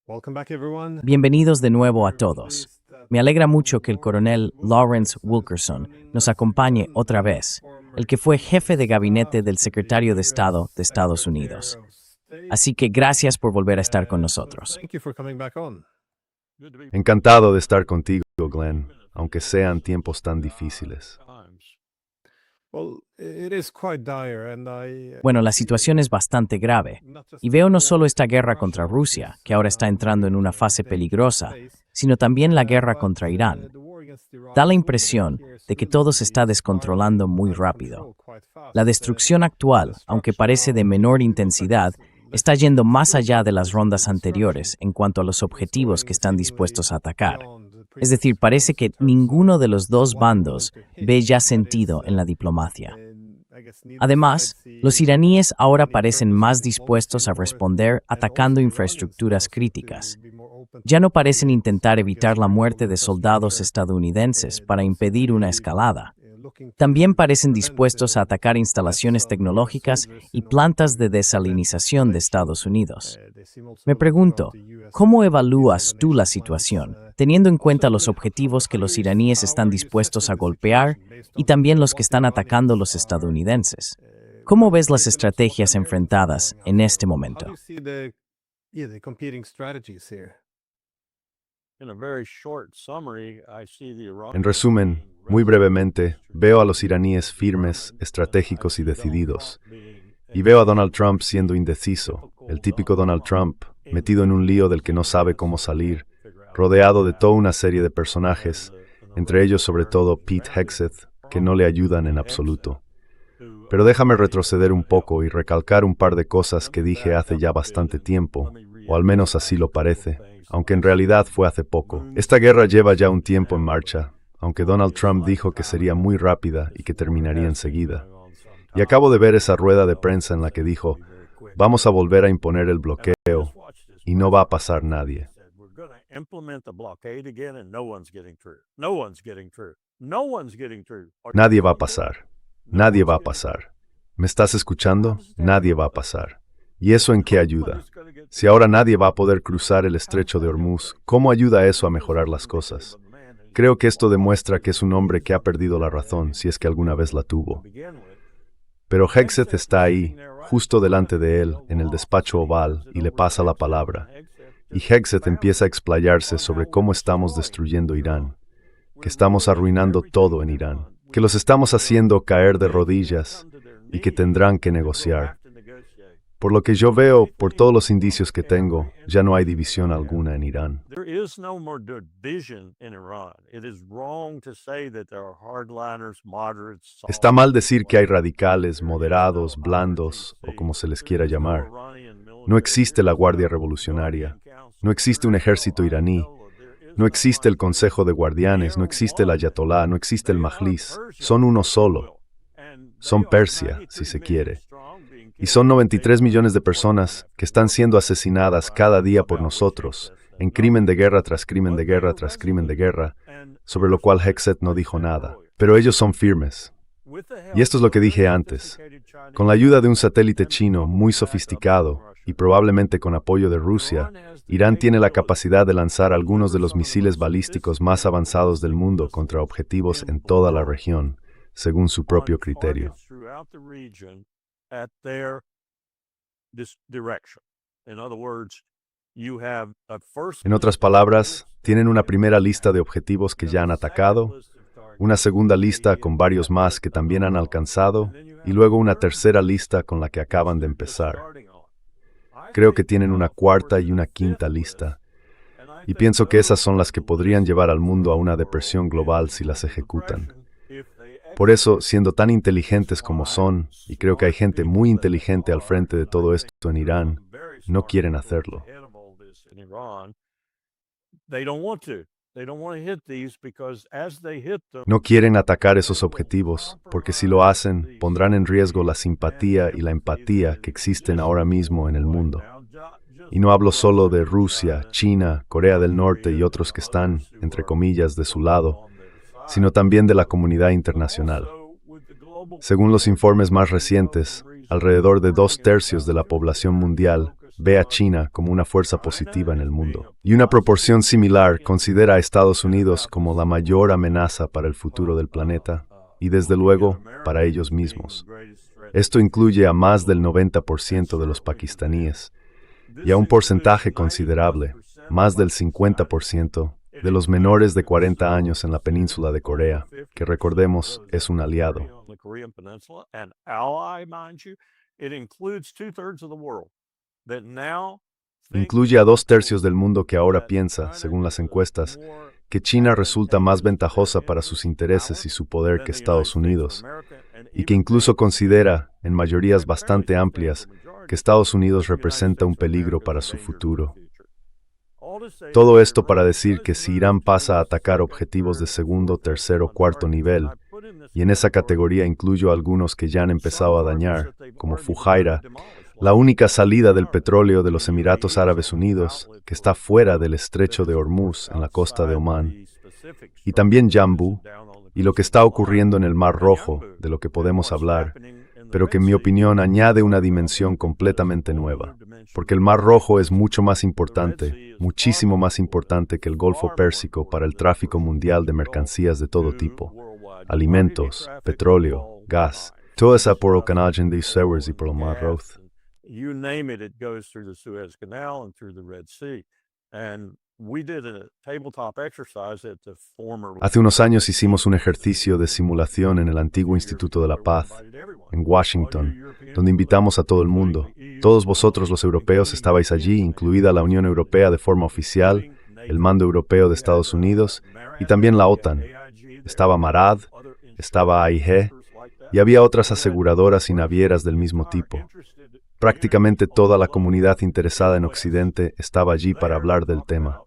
Welcome back, everyone. Bienvenidos de nuevo a todos. Me alegra mucho que el coronel Lawrence Wilkerson nos acompañe otra vez, el que fue jefe de gabinete del secretario de Estado de Estados Unidos. Así que gracias por volver a estar con nosotros. Thank you for coming back on. Encantado de estar contigo, Glenn, aunque sean tiempos tan difíciles. Well, it is quite dire, and Bueno, la situación es bastante grave, y veo no solo esta guerra contra Rusia, que ahora está entrando en una fase peligrosa, sino también la guerra contra Irán. Da la impresión de que todo se está descontrolando muy rápido. La destrucción actual, aunque parece de menor intensidad, está yendo más allá de las rondas anteriores en cuanto a los objetivos que están dispuestos a atacar. Es decir, parece que ninguno de los dos bandos ve ya sentido en la diplomacia. Además, los iraníes ahora parecen más dispuestos a responder atacando infraestructuras críticas. Ya no parecen intentar evitar la muerte de soldados estadounidenses para impedir una escalada. También parecen dispuestos a atacar instalaciones tecnológicas y plantas de desalinización de Estados Unidos. Me pregunto, ¿cómo evalúas tú la situación, teniendo en cuenta los objetivos que los iraníes están dispuestos a golpear y también los que están atacando los estadounidenses? ¿Cómo ves las estrategias enfrentadas en este momento? How do you see the competing strategies here? En resumen, muy brevemente, veo a los iraníes firmes, estratégicos y decididos. Y veo a Donald Trump siendo indeciso, el típico Donald Trump, metido en un lío del que no sabe cómo salir, rodeado de toda una serie de personajes, entre ellos sobre todo Pete Hegseth, que no le ayudan en absoluto. Pero déjame retroceder un poco y recalcar un par de cosas que dije hace ya bastante tiempo, o al menos así lo parece, aunque en realidad fue hace poco. Esta guerra lleva ya un tiempo en marcha, aunque Donald Trump dijo que sería muy rápida y que terminaría enseguida. Y acabo de ver esa rueda de prensa en la que dijo, vamos a volver a imponer el bloqueo y no va a pasar nadie. Nadie va a pasar. Nadie va a pasar. ¿Me estás escuchando? Nadie va a pasar. ¿Y eso en qué ayuda? Si ahora nadie va a poder cruzar el estrecho de Hormuz, ¿cómo ayuda eso a mejorar las cosas? Creo que esto demuestra que es un hombre que ha perdido la razón, si es que alguna vez la tuvo. Pero Hegseth está ahí, justo delante de él, en el despacho oval, y le pasa la palabra. Y Hegseth empieza a explayarse sobre cómo estamos destruyendo Irán, que estamos arruinando todo en Irán, que los estamos haciendo caer de rodillas y que tendrán que negociar. Por lo que yo veo, por todos los indicios que tengo, ya no hay división alguna en Irán. Está mal decir que hay radicales, moderados, blandos, o como se les quiera llamar. No existe la Guardia Revolucionaria, no existe un ejército iraní, no existe el Consejo de Guardianes, no existe el Ayatolá, no existe el Majlis. Son uno solo. Son Persia, si se quiere. Y son 93 millones de personas que están siendo asesinadas cada día por nosotros, en crimen de guerra tras crimen de guerra tras crimen de guerra, sobre lo cual Hegseth no dijo nada. Pero ellos son firmes. Y esto es lo que dije antes. Con la ayuda de un satélite chino muy sofisticado, y probablemente con apoyo de Rusia, Irán tiene la capacidad de lanzar algunos de los misiles balísticos más avanzados del mundo contra objetivos en toda la región, según su propio criterio. En otras palabras, tienen una primera lista de objetivos que ya han atacado, una segunda lista con varios más que también han alcanzado, y luego una tercera lista con la que acaban de empezar. Creo que tienen una cuarta y una quinta lista, y pienso que esas son las que podrían llevar al mundo a una depresión global si las ejecutan. Por eso, siendo tan inteligentes como son, y creo que hay gente muy inteligente al frente de todo esto en Irán, no quieren hacerlo. No quieren atacar esos objetivos, porque si lo hacen, pondrán en riesgo la simpatía y la empatía que existen ahora mismo en el mundo. Y no hablo solo de Rusia, China, Corea del Norte y otros que están, entre comillas, de su lado, sino también de la comunidad internacional. Según los informes más recientes, alrededor de 2/3 de la población mundial ve a China como una fuerza positiva en el mundo. Y una proporción similar considera a Estados Unidos como la mayor amenaza para el futuro del planeta y, desde luego, para ellos mismos. Esto incluye a más del 90% de los pakistaníes y a un porcentaje considerable, más del 50%, de los menores de 40 años en la península de Corea, que recordemos es un aliado. Incluye a 2/3 del mundo que ahora piensa, según las encuestas, que China resulta más ventajosa para sus intereses y su poder que Estados Unidos, y que incluso considera, en mayorías bastante amplias, que Estados Unidos representa un peligro para su futuro. Todo esto para decir que si Irán pasa a atacar objetivos de segundo, tercero, cuarto nivel, y en esa categoría incluyo algunos que ya han empezado a dañar, como Fujairah, la única salida del petróleo de los Emiratos Árabes Unidos, que está fuera del estrecho de Hormuz en la costa de Omán, y también Jambu, y lo que está ocurriendo en el Mar Rojo, de lo que podemos hablar, pero que en mi opinión añade una dimensión completamente nueva, porque el Mar Rojo es mucho más importante, muchísimo más importante que el Golfo Pérsico para el tráfico mundial de mercancías de todo tipo, alimentos, petróleo, gas, todo esa por el canal de Suez y por el Mar Rojo. You name it, it goes through the Suez Canal and through the Red Sea. And we did a tabletop exercise at the former... Hace unos años hicimos un ejercicio de simulación en el antiguo Instituto de la Paz, en Washington, donde invitamos a todo el mundo. Todos vosotros los europeos estabais allí, incluida la Unión Europea de forma oficial, el Mando Europeo de Estados Unidos y también la OTAN. Estaba Marad, estaba AIG y había otras aseguradoras y navieras del mismo tipo. Prácticamente toda la comunidad interesada en Occidente estaba allí para hablar del tema,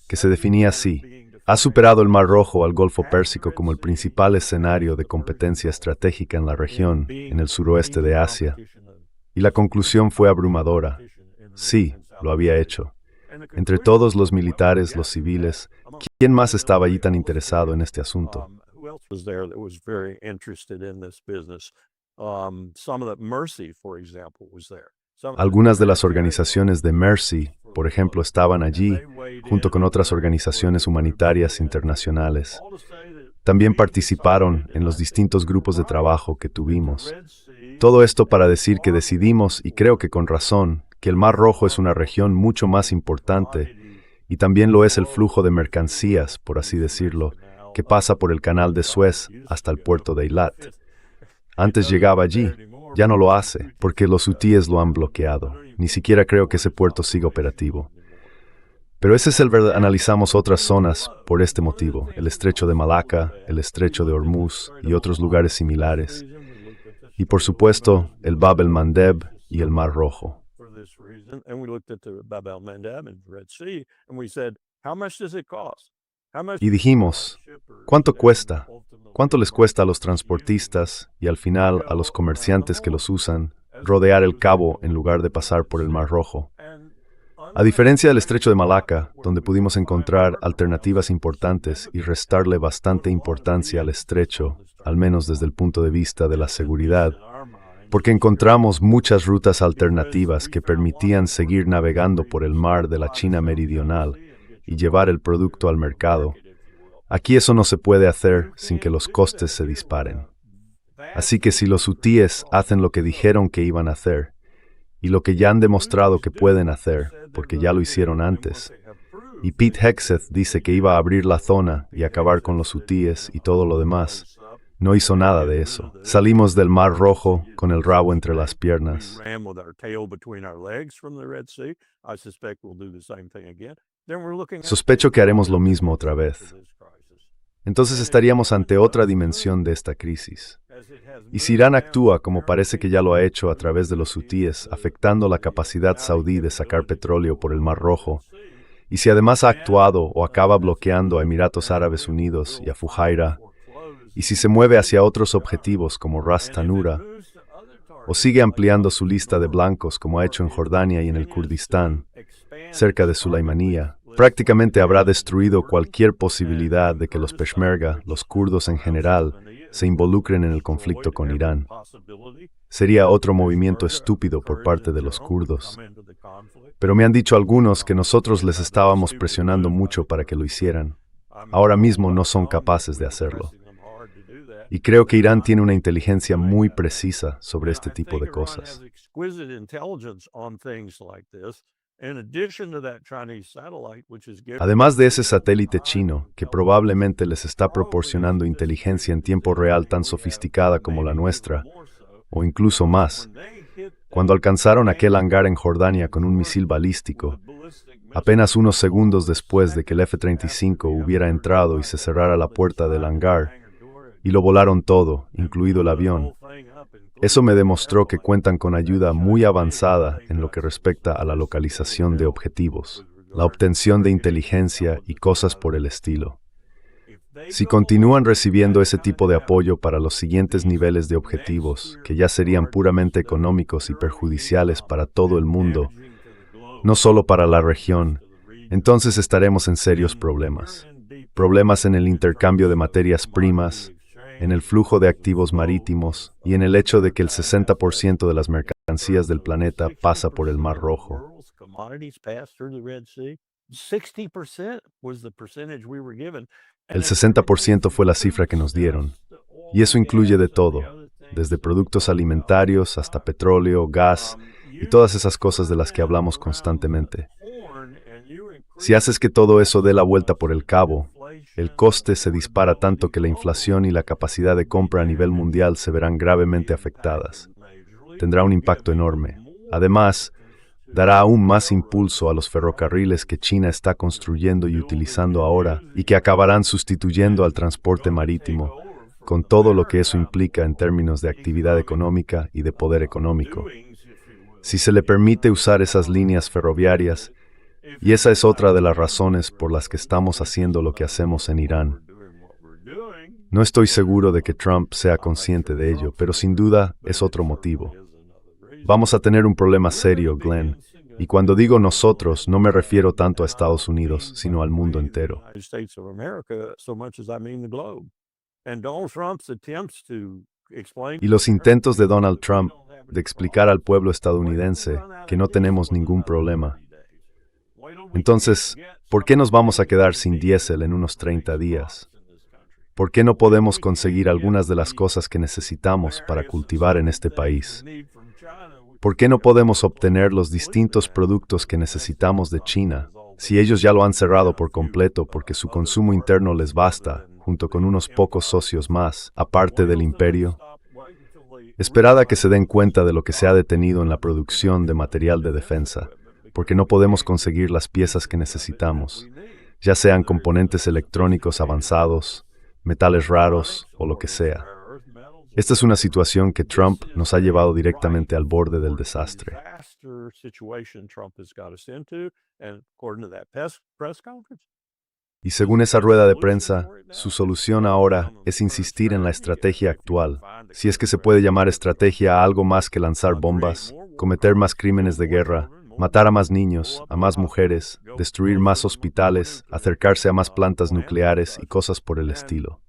que se definía así: ha superado el Mar Rojo al Golfo Pérsico como el principal escenario de competencia estratégica en la región, en el suroeste de Asia. Y la conclusión fue abrumadora. Sí, lo había hecho. Entre todos los militares, los civiles, ¿quién más estaba allí tan interesado en este asunto? Algunas de las organizaciones de Mercy, por ejemplo, estaban allí, junto con otras organizaciones humanitarias internacionales. También participaron en los distintos grupos de trabajo que tuvimos. Todo esto para decir que decidimos, y creo que con razón, que el Mar Rojo es una región mucho más importante, y también lo es el flujo de mercancías, por así decirlo, que pasa por el canal de Suez hasta el puerto de Eilat. Antes llegaba allí, ya no lo hace, porque los hutíes lo han bloqueado. Ni siquiera creo que ese puerto siga operativo. Pero ese es el verdad. Analizamos otras zonas por este motivo, el estrecho de Malaca, el estrecho de Hormuz y otros lugares similares. Y por supuesto, el Bab el-Mandeb y el Mar Rojo. Y dijimos, ¿cuánto cuesta? ¿Cuánto les cuesta a los transportistas y al final a los comerciantes que los usan rodear el cabo en lugar de pasar por el Mar Rojo? A diferencia del estrecho de Malaca, donde pudimos encontrar alternativas importantes y restarle bastante importancia al estrecho, al menos desde el punto de vista de la seguridad, porque encontramos muchas rutas alternativas que permitían seguir navegando por el mar de la China meridional y llevar el producto al mercado. Aquí eso no se puede hacer sin que los costes se disparen. Así que si los hutíes hacen lo que dijeron que iban a hacer, y lo que ya han demostrado que pueden hacer, porque ya lo hicieron antes, y Pete Hegseth dice que iba a abrir la zona y acabar con los hutíes y todo lo demás, no hizo nada de eso. Salimos del Mar Rojo con el rabo entre las piernas. Sospecho que haremos lo mismo otra vez. Entonces estaríamos ante otra dimensión de esta crisis. Y si Irán actúa como parece que ya lo ha hecho a través de los hutíes, afectando la capacidad saudí de sacar petróleo por el Mar Rojo, y si además ha actuado o acaba bloqueando a Emiratos Árabes Unidos y a Fujairah, y si se mueve hacia otros objetivos como Ras Tanura, o sigue ampliando su lista de blancos como ha hecho en Jordania y en el Kurdistán, cerca de Sulaymanía, prácticamente habrá destruido cualquier posibilidad de que los Peshmerga, los kurdos en general, se involucren en el conflicto con Irán. Sería otro movimiento estúpido por parte de los kurdos. Pero me han dicho algunos que nosotros les estábamos presionando mucho para que lo hicieran. Ahora mismo no son capaces de hacerlo. Y creo que Irán tiene una inteligencia muy precisa sobre este tipo de cosas. Además de ese satélite chino, que probablemente les está proporcionando inteligencia en tiempo real tan sofisticada como la nuestra, o incluso más, cuando alcanzaron aquel hangar en Jordania con un misil balístico, apenas unos segundos después de que el F-35 hubiera entrado y se cerrara la puerta del hangar, y lo volaron todo, incluido el avión. Eso me demostró que cuentan con ayuda muy avanzada en lo que respecta a la localización de objetivos, la obtención de inteligencia y cosas por el estilo. Si continúan recibiendo ese tipo de apoyo para los siguientes niveles de objetivos, que ya serían puramente económicos y perjudiciales para todo el mundo, no solo para la región, entonces estaremos en serios problemas. Problemas en el intercambio de materias primas, en el flujo de activos marítimos y en el hecho de que el 60% de las mercancías del planeta pasa por el Mar Rojo. El 60% fue la cifra que nos dieron, y eso incluye de todo, desde productos alimentarios hasta petróleo, gas y todas esas cosas de las que hablamos constantemente. Si haces que todo eso dé la vuelta por el cabo, el coste se dispara tanto que la inflación y la capacidad de compra a nivel mundial se verán gravemente afectadas. Tendrá un impacto enorme. Además, dará aún más impulso a los ferrocarriles que China está construyendo y utilizando ahora y que acabarán sustituyendo al transporte marítimo, con todo lo que eso implica en términos de actividad económica y de poder económico. Si se le permite usar esas líneas ferroviarias, y esa es otra de las razones por las que estamos haciendo lo que hacemos en Irán. No estoy seguro de que Trump sea consciente de ello, pero sin duda es otro motivo. Vamos a tener un problema serio, Glenn, y cuando digo nosotros, no me refiero tanto a Estados Unidos, sino al mundo entero. Y los intentos de Donald Trump de explicar al pueblo estadounidense que no tenemos ningún problema. Entonces, ¿por qué nos vamos a quedar sin diésel en unos 30 días? ¿Por qué no podemos conseguir algunas de las cosas que necesitamos para cultivar en este país? ¿Por qué no podemos obtener los distintos productos que necesitamos de China, si ellos ya lo han cerrado por completo porque su consumo interno les basta, junto con unos pocos socios más, aparte del imperio? Esperad a que se den cuenta de lo que se ha detenido en la producción de material de defensa, porque no podemos conseguir las piezas que necesitamos, ya sean componentes electrónicos avanzados, metales raros o lo que sea. Esta es una situación que Trump nos ha llevado directamente al borde del desastre. Y según esa rueda de prensa, su solución ahora es insistir en la estrategia actual, si es que se puede llamar estrategia a algo más que lanzar bombas, cometer más crímenes de guerra, matar a más niños, a más mujeres, destruir más hospitales, acercarse a más plantas nucleares y cosas por el estilo.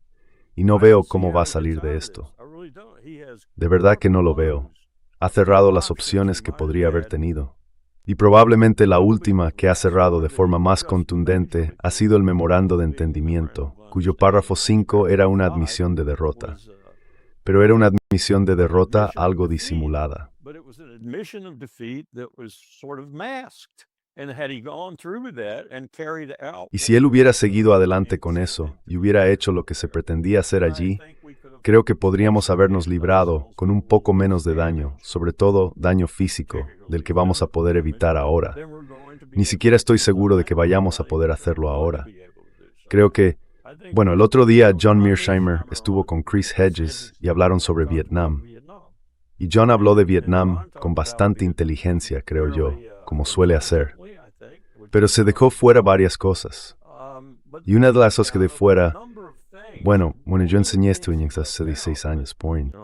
Y no veo cómo va a salir de esto. De verdad que no lo veo. Ha cerrado las opciones que podría haber tenido. Y probablemente la última que ha cerrado de forma más contundente ha sido el memorando de entendimiento, cuyo párrafo 5 era una admisión de derrota. Pero era una admisión de derrota algo disimulada. Y si él hubiera seguido adelante con eso y hubiera hecho lo que se pretendía hacer allí, creo que podríamos habernos librado con un poco menos de daño, sobre todo daño físico, del que vamos a poder evitar ahora. Ni siquiera estoy seguro de que vayamos a poder hacerlo ahora. Creo que, el otro día John Mearsheimer estuvo con Chris Hedges y hablaron sobre Vietnam. Y John habló de Vietnam con bastante inteligencia, creo yo, como suele hacer. Pero se dejó fuera varias cosas. Y una de las cosas que de fuera, yo enseñé esto en hace 16 años, point.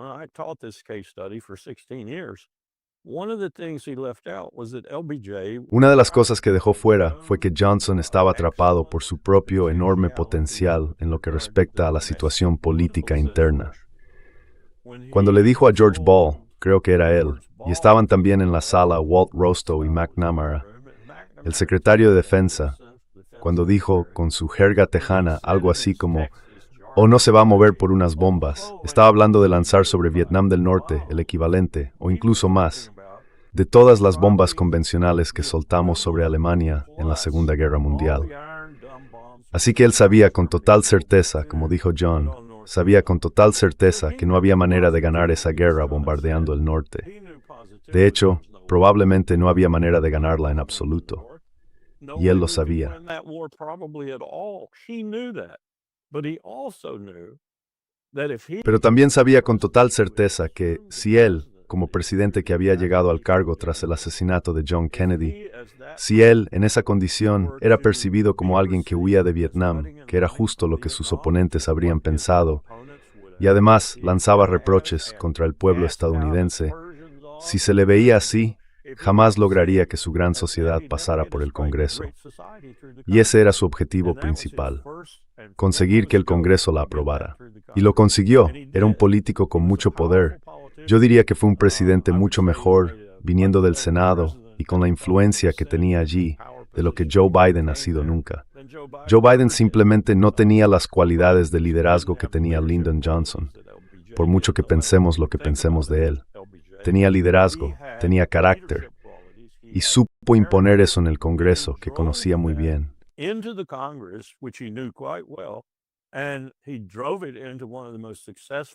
Una de las cosas que dejó fuera fue que Johnson estaba atrapado por su propio enorme potencial en lo que respecta a la situación política interna. Cuando le dijo a George Ball, creo que era él, y estaban también en la sala Walt Rostow y McNamara, el secretario de Defensa, cuando dijo con su jerga tejana algo así como «o no se va a mover por unas bombas», estaba hablando de lanzar sobre Vietnam del Norte el equivalente, o incluso más, de todas las bombas convencionales que soltamos sobre Alemania en la Segunda Guerra Mundial. Así que él sabía con total certeza, como dijo John, sabía con total certeza que no había manera de ganar esa guerra bombardeando el norte. De hecho, probablemente no había manera de ganarla en absoluto. Y él lo sabía. Pero también sabía con total certeza que si él, como presidente que había llegado al cargo tras el asesinato de John Kennedy, si él, en esa condición, era percibido como alguien que huía de Vietnam, que era justo lo que sus oponentes habrían pensado, y además lanzaba reproches contra el pueblo estadounidense, si se le veía así, jamás lograría que su gran sociedad pasara por el Congreso. Y ese era su objetivo principal, conseguir que el Congreso la aprobara. Y lo consiguió. Era un político con mucho poder. Yo diría que fue un presidente mucho mejor, viniendo del Senado y con la influencia que tenía allí, de lo que Joe Biden ha sido nunca. Joe Biden simplemente no tenía las cualidades de liderazgo que tenía Lyndon Johnson, por mucho que pensemos lo que pensemos de él. Tenía liderazgo, tenía carácter, y supo imponer eso en el Congreso, que conocía muy bien.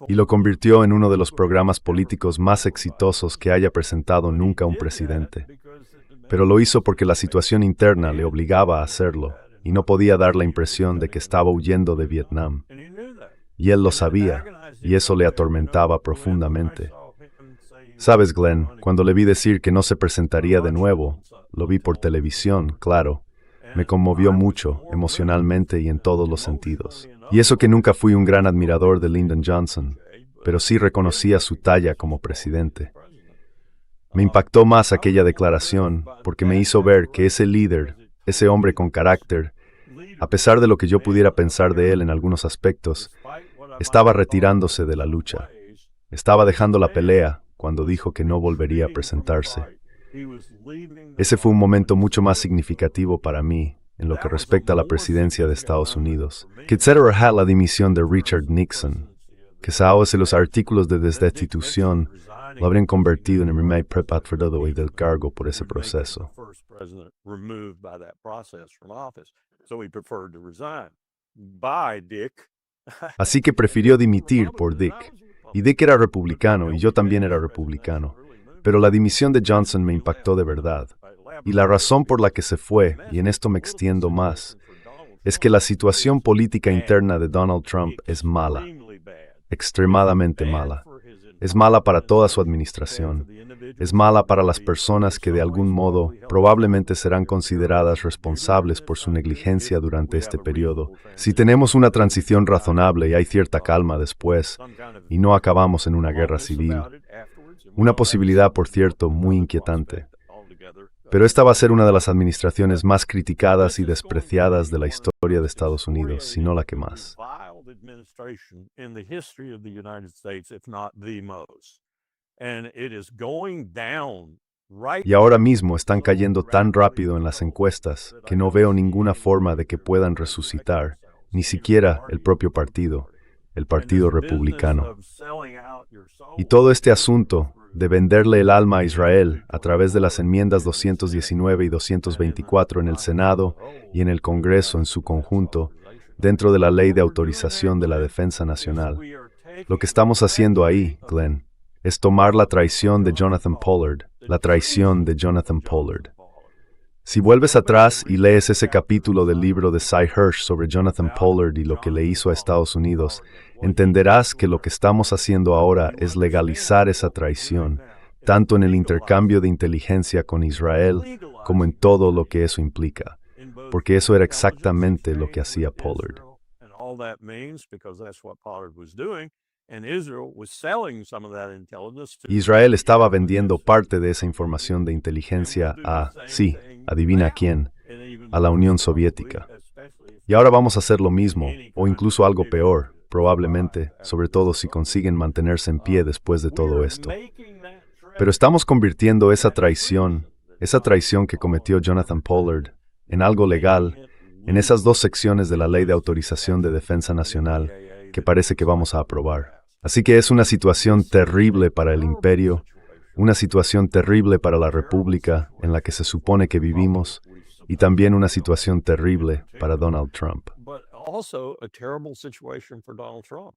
Y lo convirtió en uno de los programas políticos más exitosos que haya presentado nunca un presidente. Pero lo hizo porque la situación interna le obligaba a hacerlo, y no podía dar la impresión de que estaba huyendo de Vietnam. Y él lo sabía, y eso le atormentaba profundamente. Sabes, Glenn, cuando le vi decir que no se presentaría de nuevo, lo vi por televisión, claro, me conmovió mucho, emocionalmente y en todos los sentidos. Y eso que nunca fui un gran admirador de Lyndon Johnson, pero sí reconocía su talla como presidente. Me impactó más aquella declaración porque me hizo ver que ese líder, ese hombre con carácter, a pesar de lo que yo pudiera pensar de él en algunos aspectos, estaba retirándose de la lucha. Estaba dejando la pelea cuando dijo que no volvería a presentarse. Ese fue un momento mucho más significativo para mí en lo que respecta a la presidencia de Estados Unidos. Considerar la dimisión de Richard Nixon, que si los artículos de destitución lo habrían convertido en el primer preparador del cargo por ese proceso. Así que prefirió dimitir por Dick. Y Dick era republicano y yo también era republicano. Pero la dimisión de Johnson me impactó de verdad. Y la razón por la que se fue, y en esto me extiendo más, es que la situación política interna de Donald Trump es mala, extremadamente mala. Es mala para toda su administración. Es mala para las personas que de algún modo probablemente serán consideradas responsables por su negligencia durante este periodo. Si tenemos una transición razonable y hay cierta calma después, y no acabamos en una guerra civil. Una posibilidad, por cierto, muy inquietante. Pero esta va a ser una de las administraciones más criticadas y despreciadas de la historia de Estados Unidos, si no la que más. Y ahora mismo están cayendo tan rápido en las encuestas que no veo ninguna forma de que puedan resucitar, ni siquiera el propio partido, el Partido Republicano. Y todo este asunto de venderle el alma a Israel a través de las enmiendas 219 y 224 en el Senado y en el Congreso en su conjunto, dentro de la Ley de Autorización de la Defensa Nacional. Lo que estamos haciendo ahí, Glenn, es tomar la traición de Jonathan Pollard, la traición de Jonathan Pollard. Si vuelves atrás y lees ese capítulo del libro de Cy Hirsch sobre Jonathan Pollard y lo que le hizo a Estados Unidos, entenderás que lo que estamos haciendo ahora es legalizar esa traición, tanto en el intercambio de inteligencia con Israel como en todo lo que eso implica, porque eso era exactamente lo que hacía Pollard. Israel estaba vendiendo parte de esa información de inteligencia a, sí, adivina quién, a la Unión Soviética. Y ahora vamos a hacer lo mismo, o incluso algo peor, probablemente, sobre todo si consiguen mantenerse en pie después de todo esto. Pero estamos convirtiendo esa traición que cometió Jonathan Pollard, en algo legal, en esas dos secciones de la Ley de Autorización de Defensa Nacional que parece que vamos a aprobar. Así que es una situación terrible para el imperio, una situación terrible para la república en la que se supone que vivimos, y también una situación terrible para Donald Trump. But also a terrible situation for Donald Trump.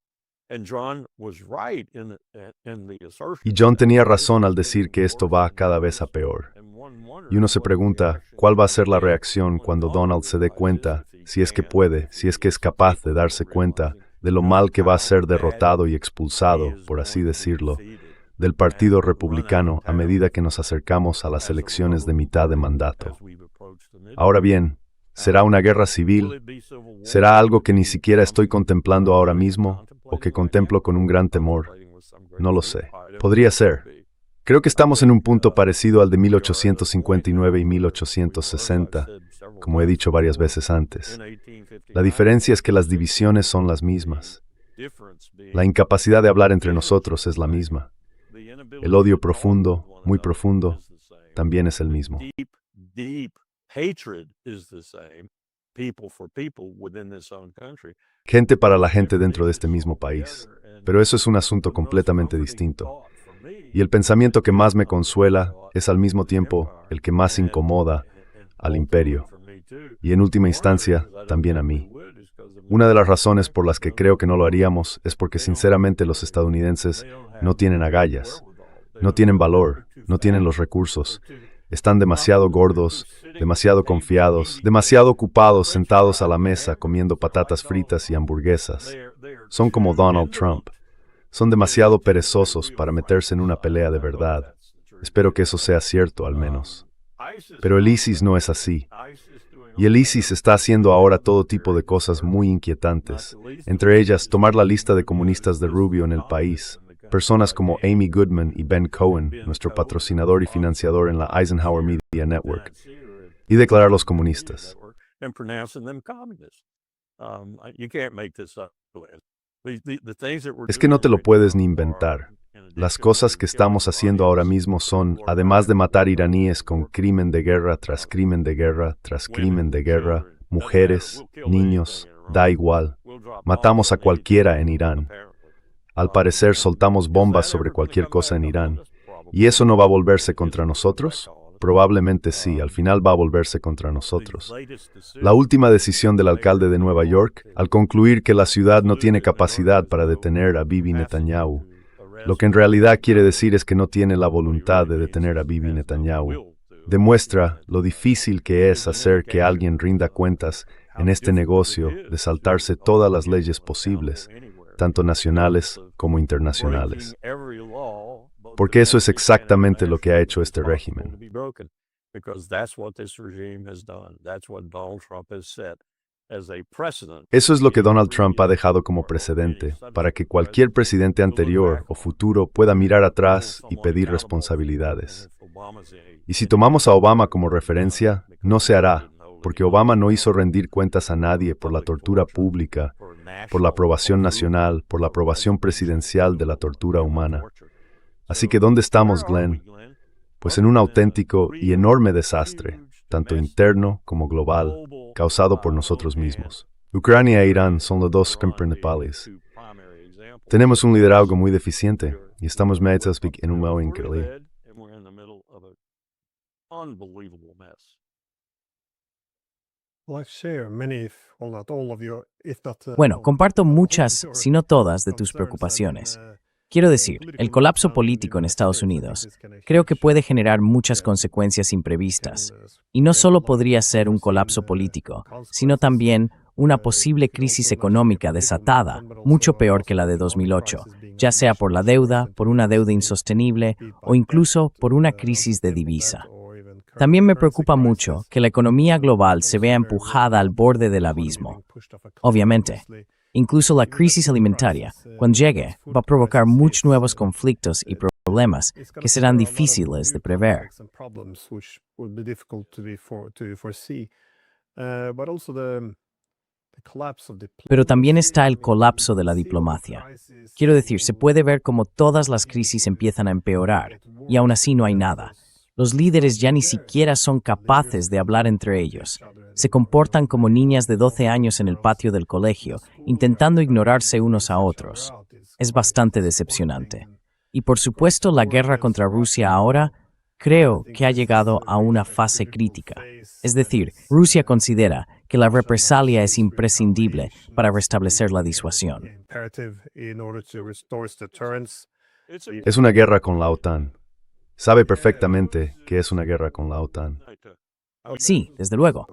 And John was right in the assertion. Y John tenía razón al decir que esto va cada vez a peor. Y uno se pregunta, ¿cuál va a ser la reacción cuando Donald se dé cuenta, si es que puede, si es que es capaz de darse cuenta, de lo mal que va a ser derrotado y expulsado, por así decirlo, del Partido Republicano a medida que nos acercamos a las elecciones de mitad de mandato? Ahora bien, ¿será una guerra civil? ¿Será algo que ni siquiera estoy contemplando ahora mismo o que contemplo con un gran temor? No lo sé. Podría ser. Creo que estamos en un punto parecido al de 1859 y 1860, como he dicho varias veces antes. La diferencia es que las divisiones son las mismas. La incapacidad de hablar entre nosotros es la misma. El odio profundo, muy profundo, también es el mismo. Gente para la gente dentro de este mismo país. Pero eso es un asunto completamente distinto. Y el pensamiento que más me consuela es al mismo tiempo el que más incomoda al imperio. Y en última instancia, también a mí. Una de las razones por las que creo que no lo haríamos es porque sinceramente los estadounidenses no tienen agallas, no tienen valor, no tienen los recursos. Están demasiado gordos, demasiado confiados, demasiado ocupados sentados a la mesa comiendo patatas fritas y hamburguesas. Son como Donald Trump. Son demasiado perezosos para meterse en una pelea de verdad. Espero que eso sea cierto, al menos. Pero el ISIS no es así. Y el ISIS está haciendo ahora todo tipo de cosas muy inquietantes, entre ellas tomar la lista de comunistas de Rubio en el país, personas como Amy Goodman y Ben Cohen, nuestro patrocinador y financiador en la Eisenhower Media Network, y declararlos comunistas. Es que no te lo puedes ni inventar. Las cosas que estamos haciendo ahora mismo son, además de matar iraníes con crimen de guerra tras crimen de guerra tras crimen de guerra, mujeres, niños, da igual. Matamos a cualquiera en Irán. Al parecer soltamos bombas sobre cualquier cosa en Irán. ¿Y eso no va a volverse contra nosotros? Probablemente sí, al final va a volverse contra nosotros. La última decisión del alcalde de Nueva York, al concluir que la ciudad no tiene capacidad para detener a Bibi Netanyahu, lo que en realidad quiere decir es que no tiene la voluntad de detener a Bibi Netanyahu, demuestra lo difícil que es hacer que alguien rinda cuentas en este negocio de saltarse todas las leyes posibles, tanto nacionales como internacionales. Porque eso es exactamente lo que ha hecho este régimen. Eso es lo que Donald Trump ha dejado como precedente, para que cualquier presidente anterior o futuro pueda mirar atrás y pedir responsabilidades. Y si tomamos a Obama como referencia, no se hará, porque Obama no hizo rendir cuentas a nadie por la tortura pública, por la aprobación nacional, por la aprobación presidencial de la tortura humana. Así que ¿dónde estamos, Glenn? Pues en un auténtico y enorme desastre, tanto interno como global, causado por nosotros mismos. Ucrania e Irán son los dos principales. Tenemos un liderazgo muy deficiente y estamos metidos en un modo increíble. Bueno, comparto muchas, si no todas, de tus preocupaciones. Quiero decir, el colapso político en Estados Unidos creo que puede generar muchas consecuencias imprevistas. Y no solo podría ser un colapso político, sino también una posible crisis económica desatada, mucho peor que la de 2008, ya sea por la deuda, por una deuda insostenible o incluso por una crisis de divisa. También me preocupa mucho que la economía global se vea empujada al borde del abismo. Obviamente, incluso la crisis alimentaria, cuando llegue, va a provocar muchos nuevos conflictos y problemas que serán difíciles de prever. Pero también está el colapso de la diplomacia. Quiero decir, se puede ver cómo todas las crisis empiezan a empeorar, y aún así no hay nada. Los líderes ya ni siquiera son capaces de hablar entre ellos. Se comportan como niñas de 12 años en el patio del colegio, intentando ignorarse unos a otros. Es bastante decepcionante. Y por supuesto, la guerra contra Rusia ahora creo que ha llegado a una fase crítica. Es decir, Rusia considera que la represalia es imprescindible para restablecer la disuasión. Es una guerra con la OTAN. Sabe perfectamente que es una guerra con la OTAN. Sí, desde luego.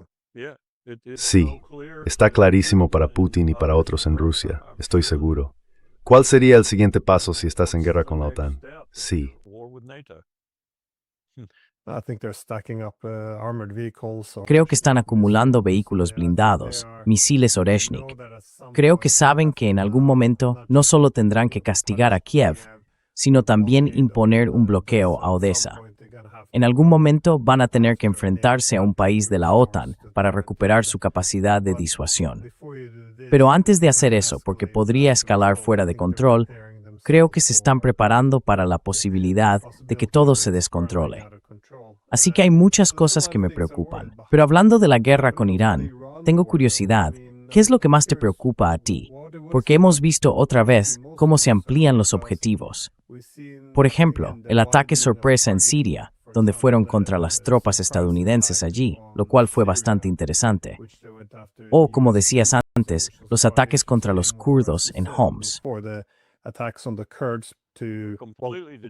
Sí, está clarísimo para Putin y para otros en Rusia, estoy seguro. ¿Cuál sería el siguiente paso si estás en guerra con la OTAN? Sí. Creo que están acumulando vehículos blindados, misiles Oreshnik. Creo que saben que en algún momento no solo tendrán que castigar a Kiev, sino también imponer un bloqueo a Odessa. En algún momento van a tener que enfrentarse a un país de la OTAN para recuperar su capacidad de disuasión. Pero antes de hacer eso, porque podría escalar fuera de control, creo que se están preparando para la posibilidad de que todo se descontrole. Así que hay muchas cosas que me preocupan. Pero hablando de la guerra con Irán, tengo curiosidad. ¿Qué es lo que más te preocupa a ti? Porque hemos visto otra vez cómo se amplían los objetivos. Por ejemplo, el ataque sorpresa en Siria, donde fueron contra las tropas estadounidenses allí, lo cual fue bastante interesante. O, como decías antes, los ataques contra los kurdos en Homs.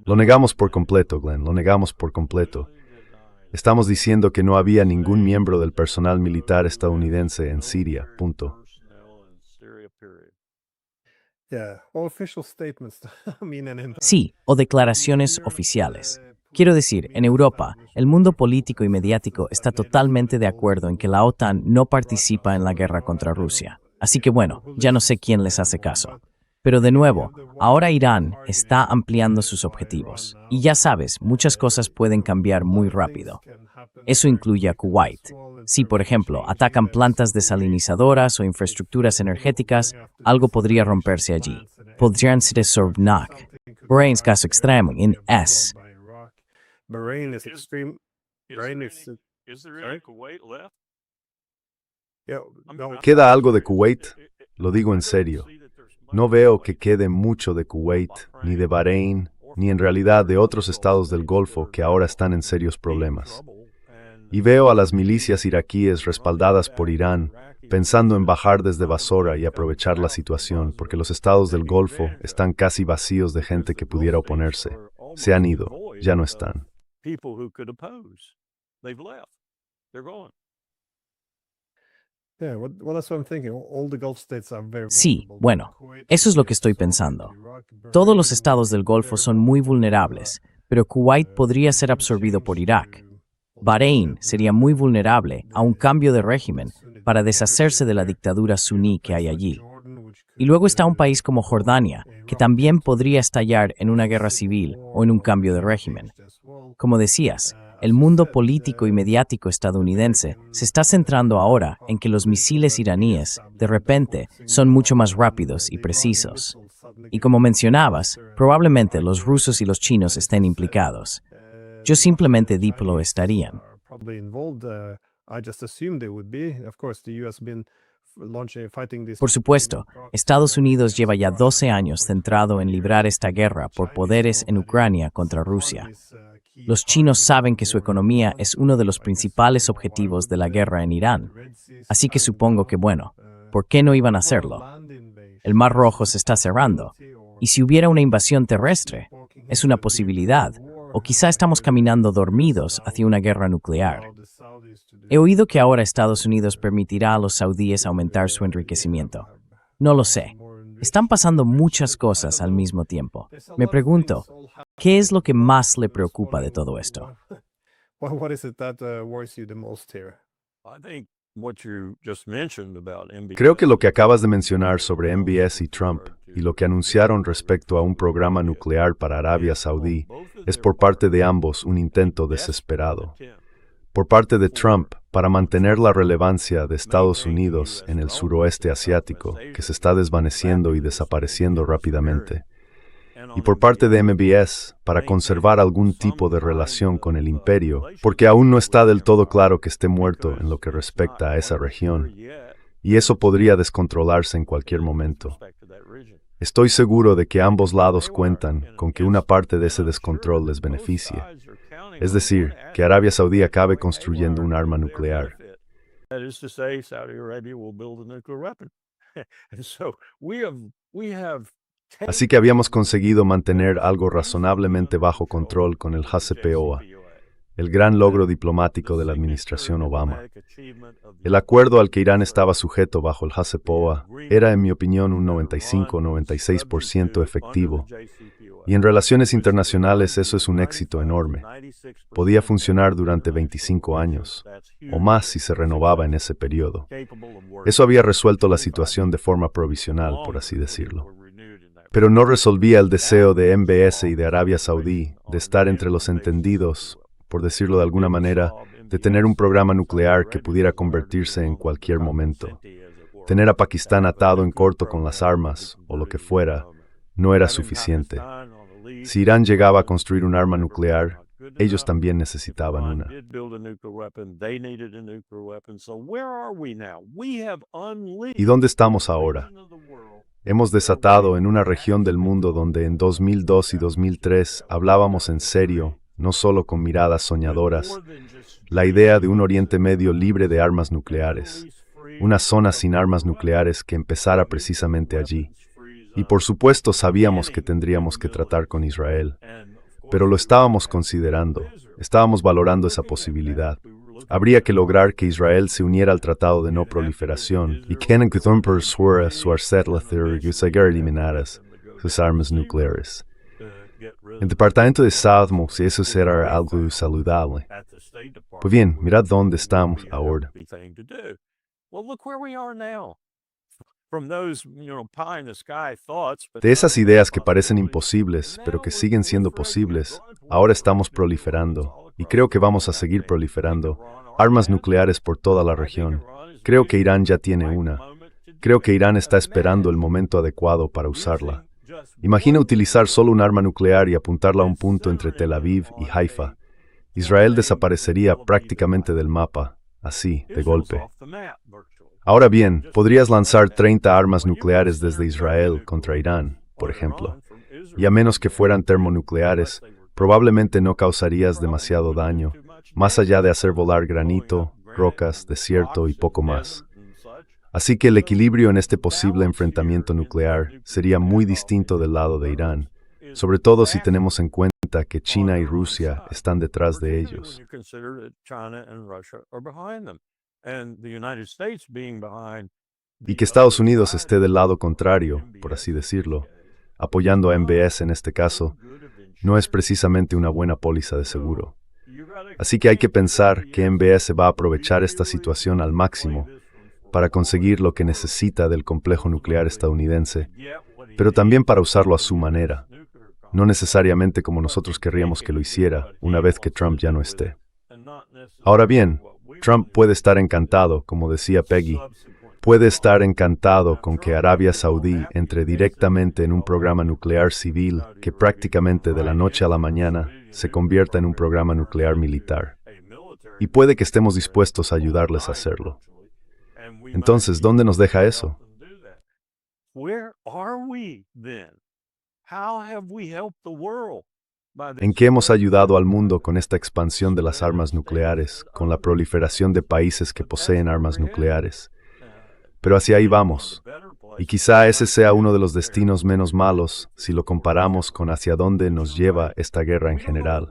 Lo negamos por completo, Glenn, lo negamos por completo. Estamos diciendo que no había ningún miembro del personal militar estadounidense en Siria, punto. Sí, o declaraciones oficiales. Quiero decir, en Europa, el mundo político y mediático está totalmente de acuerdo en que la OTAN no participa en la guerra contra Rusia. Así que bueno, ya no sé quién les hace caso. Pero de nuevo, ahora Irán está ampliando sus objetivos. Y ya sabes, muchas cosas pueden cambiar muy rápido. Eso incluye a Kuwait. Si, por ejemplo, atacan plantas desalinizadoras o infraestructuras energéticas, algo podría romperse allí. Podrían ser Sorvnak. Bahrein es caso extremo en S. Bahrain is extreme. Bahrain is. Is there any Kuwait left? ¿Queda algo de Kuwait? Lo digo en serio. No veo que quede mucho de Kuwait, ni de Bahrein, ni en realidad de otros estados del Golfo que ahora están en serios problemas. Y veo a las milicias iraquíes respaldadas por Irán, pensando en bajar desde Basora y aprovechar la situación, porque los estados del Golfo están casi vacíos de gente que pudiera oponerse. Se han ido, ya no están. People who could oppose. They've left. They're gone. Sí, bueno, eso es lo que estoy pensando. Todos los estados del Golfo son muy vulnerables, pero Kuwait podría ser absorbido por Irak. Bahrein sería muy vulnerable a un cambio de régimen para deshacerse de la dictadura suní que hay allí. Y luego está un país como Jordania, que también podría estallar en una guerra civil o en un cambio de régimen. Como decías, el mundo político y mediático estadounidense se está centrando ahora en que los misiles iraníes, de repente, son mucho más rápidos y precisos. Y como mencionabas, probablemente los rusos y los chinos estén implicados. Yo simplemente di que lo estarían. Por supuesto, Estados Unidos lleva ya 12 años centrado en librar esta guerra por poderes en Ucrania contra Rusia. Los chinos saben que su economía es uno de los principales objetivos de la guerra en Irán. Así que supongo que, bueno, ¿por qué no iban a hacerlo? El Mar Rojo se está cerrando. Y si hubiera una invasión terrestre, es una posibilidad. O quizá estamos caminando dormidos hacia una guerra nuclear. He oído que ahora Estados Unidos permitirá a los saudíes aumentar su enriquecimiento. No lo sé. Están pasando muchas cosas al mismo tiempo. Me pregunto, ¿qué es lo que más le preocupa de todo esto? Creo que lo que acabas de mencionar sobre MBS y Trump y lo que anunciaron respecto a un programa nuclear para Arabia Saudí es por parte de ambos un intento desesperado. por parte de Trump para mantener la relevancia de Estados Unidos en el suroeste asiático, que se está desvaneciendo y desapareciendo rápidamente, y por parte de MBS para conservar algún tipo de relación con el imperio, porque aún no está del todo claro que esté muerto en lo que respecta a esa región, y eso podría descontrolarse en cualquier momento. Estoy seguro de que ambos lados cuentan con que una parte de ese descontrol les beneficie, es decir, que Arabia Saudí acabe construyendo un arma nuclear. Así que habíamos conseguido mantener algo razonablemente bajo control con el JCPOA, el gran logro diplomático de la administración Obama. El acuerdo al que Irán estaba sujeto bajo el JCPOA era, en mi opinión, un 95-96% efectivo, y en relaciones internacionales eso es un éxito enorme. Podía funcionar durante 25 años, o más si se renovaba en ese periodo. Eso había resuelto la situación de forma provisional, por así decirlo. Pero no resolvía el deseo de MBS y de Arabia Saudí de estar entre los entendidos, por decirlo de alguna manera, de tener un programa nuclear que pudiera convertirse en cualquier momento. Tener a Pakistán atado en corto con las armas, o lo que fuera, no era suficiente. Si Irán llegaba a construir un arma nuclear, ellos también necesitaban una. ¿Y dónde estamos ahora? Hemos desatado en una región del mundo donde en 2002 y 2003 hablábamos en serio, no solo con miradas soñadoras, la idea de un Oriente Medio libre de armas nucleares, una zona sin armas nucleares que empezara precisamente allí. Y por supuesto sabíamos que tendríamos que tratar con Israel, pero lo estábamos considerando, estábamos valorando esa posibilidad. Habría que lograr que Israel se uniera al Tratado de No Proliferación y que sus armas nucleares. El departamento de South si eso será algo saludable. Pues bien, mirad dónde estamos ahora. De esas ideas que parecen imposibles, pero que siguen siendo posibles, ahora estamos proliferando, y creo que vamos a seguir proliferando, armas nucleares por toda la región. Creo que Irán ya tiene una. Creo que Irán está esperando el momento adecuado para usarla. Imagina utilizar solo un arma nuclear y apuntarla a un punto entre Tel Aviv y Haifa. Israel desaparecería prácticamente del mapa, así, de golpe. Ahora bien, podrías lanzar 30 armas nucleares desde Israel contra Irán, por ejemplo. Y a menos que fueran termonucleares, probablemente no causarías demasiado daño, más allá de hacer volar granito, rocas, desierto y poco más. Así que el equilibrio en este posible enfrentamiento nuclear sería muy distinto del lado de Irán, sobre todo si tenemos en cuenta que China y Rusia están detrás de ellos. Y que Estados Unidos esté del lado contrario, por así decirlo, apoyando a MBS en este caso, no es precisamente una buena póliza de seguro. Así que hay que pensar que MBS va a aprovechar esta situación al máximo para conseguir lo que necesita del complejo nuclear estadounidense, pero también para usarlo a su manera, no necesariamente como nosotros querríamos que lo hiciera una vez que Trump ya no esté. Ahora bien, Trump puede estar encantado, como decía Peggy, puede estar encantado con que Arabia Saudí entre directamente en un programa nuclear civil que prácticamente de la noche a la mañana se convierta en un programa nuclear militar. Y puede que estemos dispuestos a ayudarles a hacerlo. Entonces, ¿dónde nos deja eso? ¿En qué hemos ayudado al mundo con esta expansión de las armas nucleares, con la proliferación de países que poseen armas nucleares? Pero hacia ahí vamos. Y quizá ese sea uno de los destinos menos malos si lo comparamos con hacia dónde nos lleva esta guerra en general.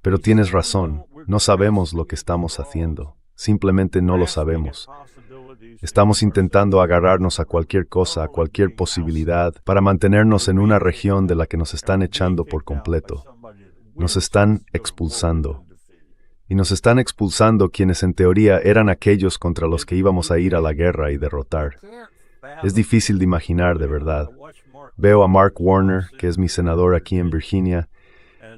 Pero tienes razón, no sabemos lo que estamos haciendo. Simplemente no lo sabemos. Estamos intentando agarrarnos a cualquier cosa, a cualquier posibilidad, para mantenernos en una región de la que nos están echando por completo. Nos están expulsando. Y nos están expulsando quienes en teoría eran aquellos contra los que íbamos a ir a la guerra y derrotar. Es difícil de imaginar, de verdad. Veo a Mark Warner, que es mi senador aquí en Virginia,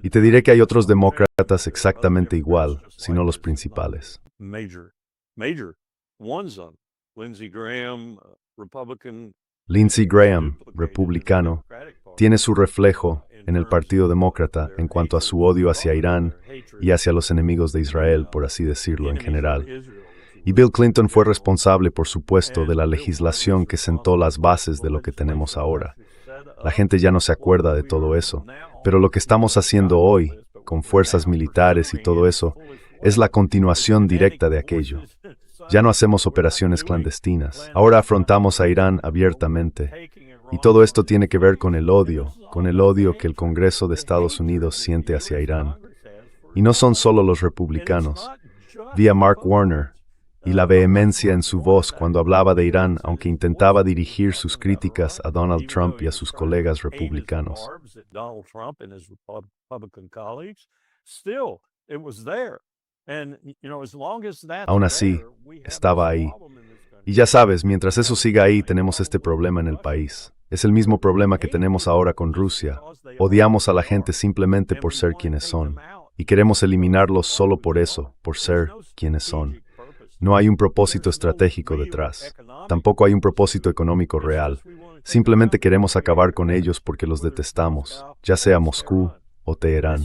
Y te diré que hay otros demócratas exactamente igual, si no los principales. Major ones of them. Lindsey Graham, Republican. Lindsey Graham, republicano, tiene su reflejo en el Partido Demócrata en cuanto a su odio hacia Irán y hacia los enemigos de Israel, por así decirlo, en general. Y Bill Clinton fue responsable, por supuesto, de la legislación que sentó las bases de lo que tenemos ahora. La gente ya no se acuerda de todo eso, pero lo que estamos haciendo hoy, con fuerzas militares y todo eso, es la continuación directa de aquello. Ya no hacemos operaciones clandestinas. Ahora afrontamos a Irán abiertamente. Y todo esto tiene que ver con el odio que el Congreso de Estados Unidos siente hacia Irán. Y no son solo los republicanos. Vi a Mark Warner y la vehemencia en su voz cuando hablaba de Irán, aunque intentaba dirigir sus críticas a Donald Trump y a sus colegas republicanos. Aún así, estaba ahí. Y ya sabes, mientras eso siga ahí, tenemos este problema en el país. Es el mismo problema que tenemos ahora con Rusia. Odiamos a la gente simplemente por ser quienes son. Y queremos eliminarlos solo por eso, por ser quienes son. No hay un propósito estratégico detrás. Tampoco hay un propósito económico real. Simplemente queremos acabar con ellos porque los detestamos, ya sea Moscú o Teherán.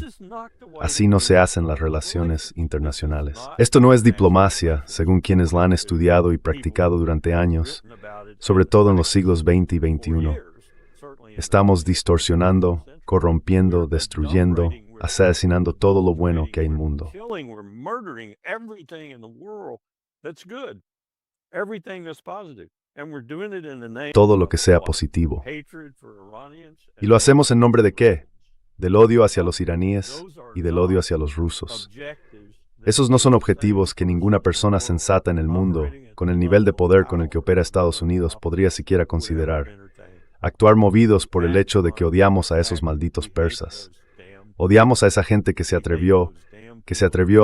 Así no se hacen las relaciones internacionales. Esto no es diplomacia, según quienes la han estudiado y practicado durante años, sobre todo en los siglos XX y XXI. Estamos distorsionando, corrompiendo, destruyendo, asesinando todo lo bueno que hay en el mundo. Todo lo que sea positivo. ¿Y lo hacemos en nombre de qué? Del odio hacia los iraníes y del odio hacia los rusos. Esos no son objetivos que ninguna persona sensata en el mundo, con el nivel de poder con el que opera Estados Unidos, podría siquiera considerar. Actuar movidos por el hecho de que odiamos a esos malditos persas. Odiamos a esa gente que se atrevió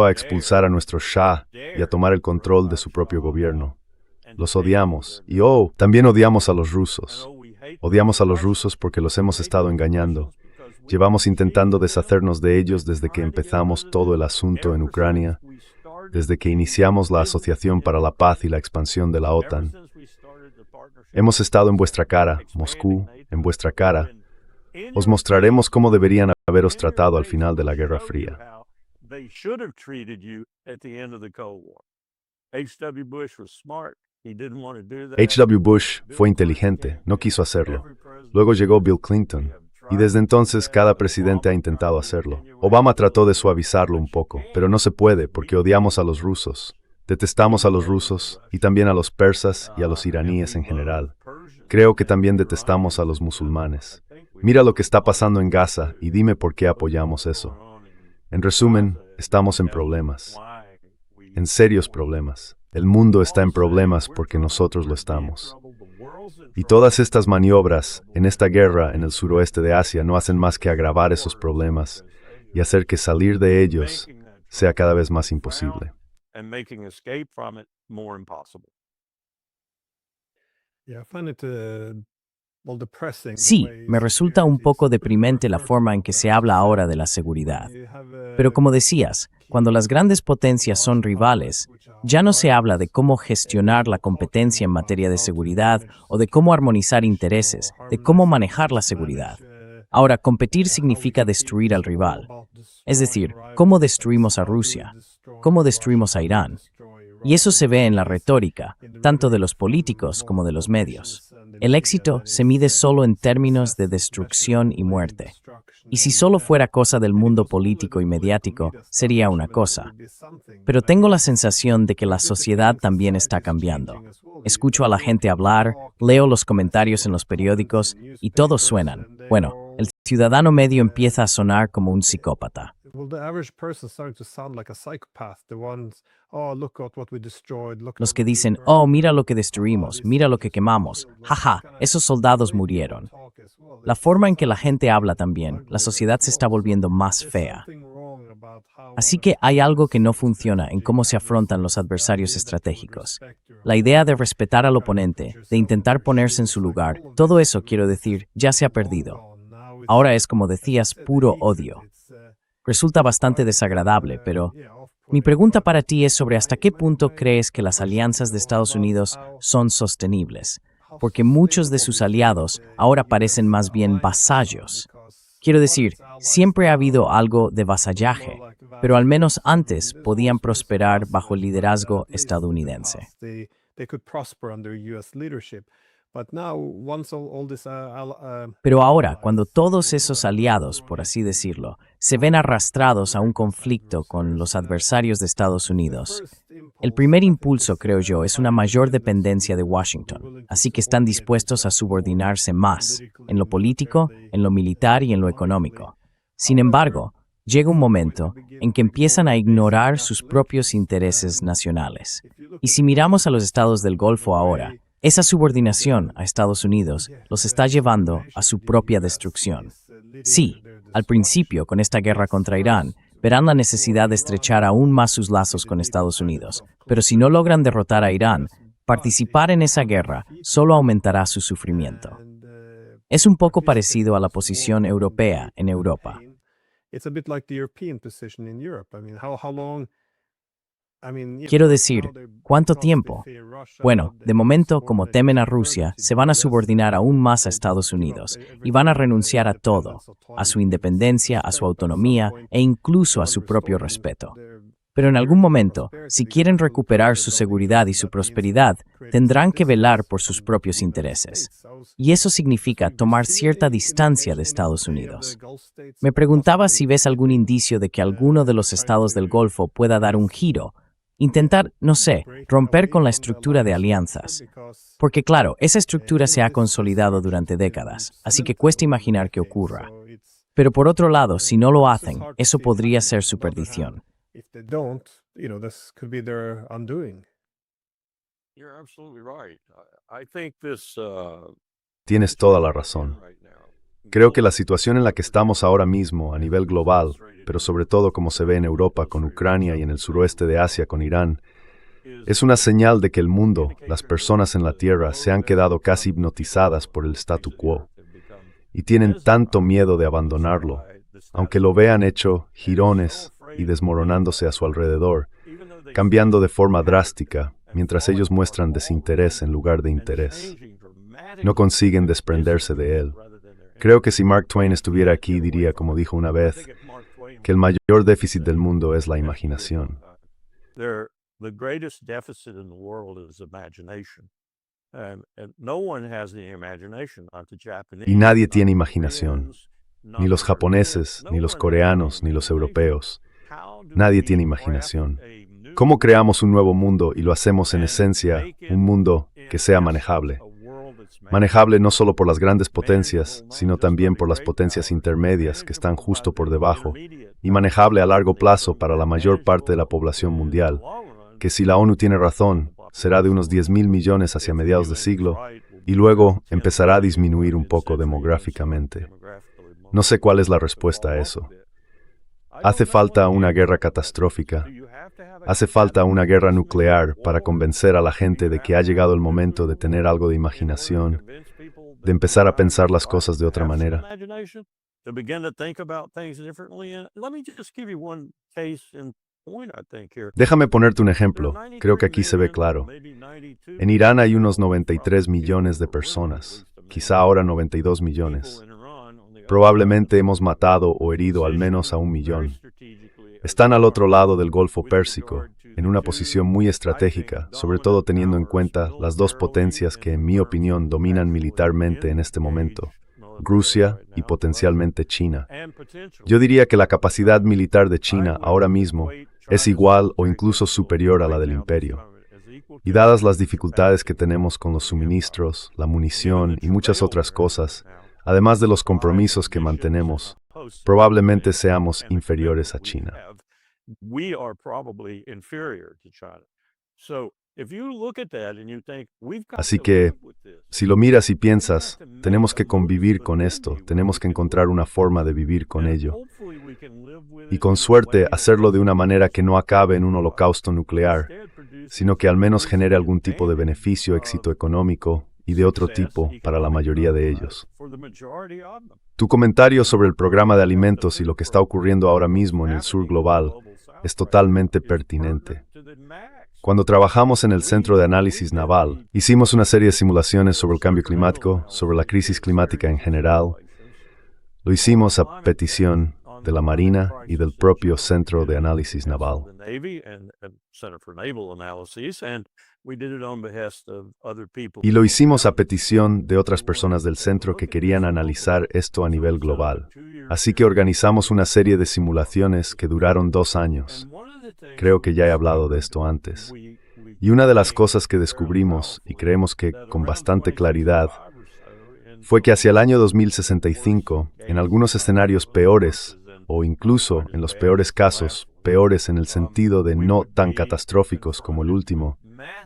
a expulsar a nuestro Shah y a tomar el control de su propio gobierno. Los odiamos. Y también odiamos a los rusos. Odiamos a los rusos porque los hemos estado engañando. Llevamos intentando deshacernos de ellos desde que empezamos todo el asunto en Ucrania, desde que iniciamos la Asociación para la Paz y la expansión de la OTAN. Hemos estado en vuestra cara, Moscú, en vuestra cara. Os mostraremos cómo deberían haberos tratado al final de la Guerra Fría. H.W. Bush fue inteligente, no quiso hacerlo. Luego llegó Bill Clinton. Y desde entonces cada presidente ha intentado hacerlo. Obama trató de suavizarlo un poco, pero no se puede porque odiamos a los rusos. Detestamos a los rusos y también a los persas y a los iraníes en general. Creo que también detestamos a los musulmanes. Mira lo que está pasando en Gaza y dime por qué apoyamos eso. En resumen, estamos en problemas. En serios problemas. El mundo está en problemas porque nosotros lo estamos. Y todas estas maniobras en esta guerra en el suroeste de Asia no hacen más que agravar esos problemas y hacer que salir de ellos sea cada vez más imposible. Sí, me resulta un poco deprimente la forma en que se habla ahora de la seguridad. Pero como decías, cuando las grandes potencias son rivales, ya no se habla de cómo gestionar la competencia en materia de seguridad o de cómo armonizar intereses, de cómo manejar la seguridad. Ahora, competir significa destruir al rival. Es decir, cómo destruimos a Rusia, cómo destruimos a Irán. Y eso se ve en la retórica, tanto de los políticos como de los medios. El éxito se mide solo en términos de destrucción y muerte. Y si solo fuera cosa del mundo político y mediático, sería una cosa. Pero tengo la sensación de que la sociedad también está cambiando. Escucho a la gente hablar, leo los comentarios en los periódicos y todos suenan. Bueno, el ciudadano medio empieza a sonar como un psicópata. Los que dicen, mira lo que destruimos, mira lo que quemamos, jaja, esos soldados murieron. La forma en que la gente habla también, la sociedad se está volviendo más fea. Así que hay algo que no funciona en cómo se afrontan los adversarios estratégicos. La idea de respetar al oponente, de intentar ponerse en su lugar, todo eso, quiero decir, ya se ha perdido. Ahora es, como decías, puro odio. Resulta bastante desagradable, pero mi pregunta para ti es sobre hasta qué punto crees que las alianzas de Estados Unidos son sostenibles, porque muchos de sus aliados ahora parecen más bien vasallos. Quiero decir, siempre ha habido algo de vasallaje, pero al menos antes podían prosperar bajo el liderazgo estadounidense. Pero ahora, cuando todos esos aliados, por así decirlo, se ven arrastrados a un conflicto con los adversarios de Estados Unidos, el primer impulso, creo yo, es una mayor dependencia de Washington, así que están dispuestos a subordinarse más, en lo político, en lo militar y en lo económico. Sin embargo, llega un momento en que empiezan a ignorar sus propios intereses nacionales. Y si miramos a los estados del Golfo ahora, esa subordinación a Estados Unidos los está llevando a su propia destrucción. Sí, al principio, con esta guerra contra Irán, verán la necesidad de estrechar aún más sus lazos con Estados Unidos, pero si no logran derrotar a Irán, participar en esa guerra solo aumentará su sufrimiento. Es un poco parecido a la posición europea en Europa. Quiero decir, ¿cuánto tiempo? Bueno, de momento, como temen a Rusia, se van a subordinar aún más a Estados Unidos y van a renunciar a todo, a su independencia, a su autonomía e incluso a su propio respeto. Pero en algún momento, si quieren recuperar su seguridad y su prosperidad, tendrán que velar por sus propios intereses. Y eso significa tomar cierta distancia de Estados Unidos. Me preguntaba si ves algún indicio de que alguno de los estados del Golfo pueda dar un giro, intentar, no sé, romper con la estructura de alianzas. Porque claro, esa estructura se ha consolidado durante décadas, así que cuesta imaginar que ocurra. Pero por otro lado, si no lo hacen, eso podría ser su perdición. Tienes toda la razón. Creo que la situación en la que estamos ahora mismo, a nivel global, pero sobre todo como se ve en Europa con Ucrania y en el suroeste de Asia con Irán, es una señal de que el mundo, las personas en la Tierra, se han quedado casi hipnotizadas por el statu quo y tienen tanto miedo de abandonarlo, aunque lo vean hecho jirones y desmoronándose a su alrededor, cambiando de forma drástica, mientras ellos muestran desinterés en lugar de interés. No consiguen desprenderse de él. Creo que si Mark Twain estuviera aquí, diría, como dijo una vez, que el mayor déficit del mundo es la imaginación. Y nadie tiene imaginación, ni los japoneses, ni los coreanos, ni los europeos. Nadie tiene imaginación. ¿Cómo creamos un nuevo mundo y lo hacemos en esencia, un mundo que sea manejable? Manejable no solo por las grandes potencias, sino también por las potencias intermedias que están justo por debajo, y manejable a largo plazo para la mayor parte de la población mundial, que si la ONU tiene razón, será de unos 10.000 millones hacia mediados de siglo, y luego empezará a disminuir un poco demográficamente. No sé cuál es la respuesta a eso. Hace falta una guerra catastrófica. Hace falta una guerra nuclear para convencer a la gente de que ha llegado el momento de tener algo de imaginación, de empezar a pensar las cosas de otra manera. Déjame ponerte un ejemplo. Creo que aquí se ve claro. En Irán hay unos 93 millones de personas, quizá ahora 92 millones. Probablemente hemos matado o herido al menos a 1 millón. Están al otro lado del Golfo Pérsico, en una posición muy estratégica, sobre todo teniendo en cuenta las dos potencias que, en mi opinión, dominan militarmente en este momento, Rusia y potencialmente China. Yo diría que la capacidad militar de China ahora mismo es igual o incluso superior a la del imperio. Y dadas las dificultades que tenemos con los suministros, la munición y muchas otras cosas, además de los compromisos que mantenemos, probablemente seamos inferiores a China. Así que, si lo miras y piensas, tenemos que convivir con esto, tenemos que encontrar una forma de vivir con ello. Y con suerte, hacerlo de una manera que no acabe en un holocausto nuclear, sino que al menos genere algún tipo de beneficio, éxito económico y de otro tipo para la mayoría de ellos. for the majority of them. Tu comentario sobre el programa de alimentos y lo que está ocurriendo ahora mismo en el sur global es totalmente pertinente. Cuando trabajamos en el Centro de Análisis Naval, hicimos una serie de simulaciones sobre el cambio climático, sobre la crisis climática en general. Lo hicimos a petición de la Marina y del propio Centro de Análisis Naval. Y lo hicimos a petición de otras personas del centro que querían analizar esto a nivel global. Así que organizamos una serie de simulaciones que duraron 2 años. Creo que ya he hablado de esto antes. Y una de las cosas que descubrimos, y creemos que con bastante claridad, fue que hacia el año 2065, en algunos escenarios peores, o incluso, en los peores casos, peores en el sentido de no tan catastróficos como el último,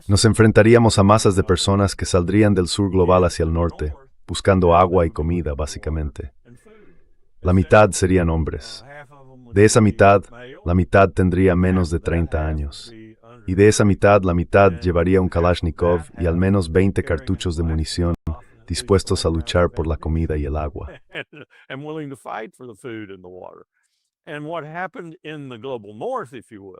nos enfrentaríamos a masas de personas que saldrían del sur global hacia el norte, buscando agua y comida, básicamente. La mitad serían hombres. De esa mitad, la mitad tendría menos de 30 años. Y de esa mitad, la mitad llevaría un Kalashnikov y al menos 20 cartuchos de munición, dispuestos a luchar por la comida y el agua.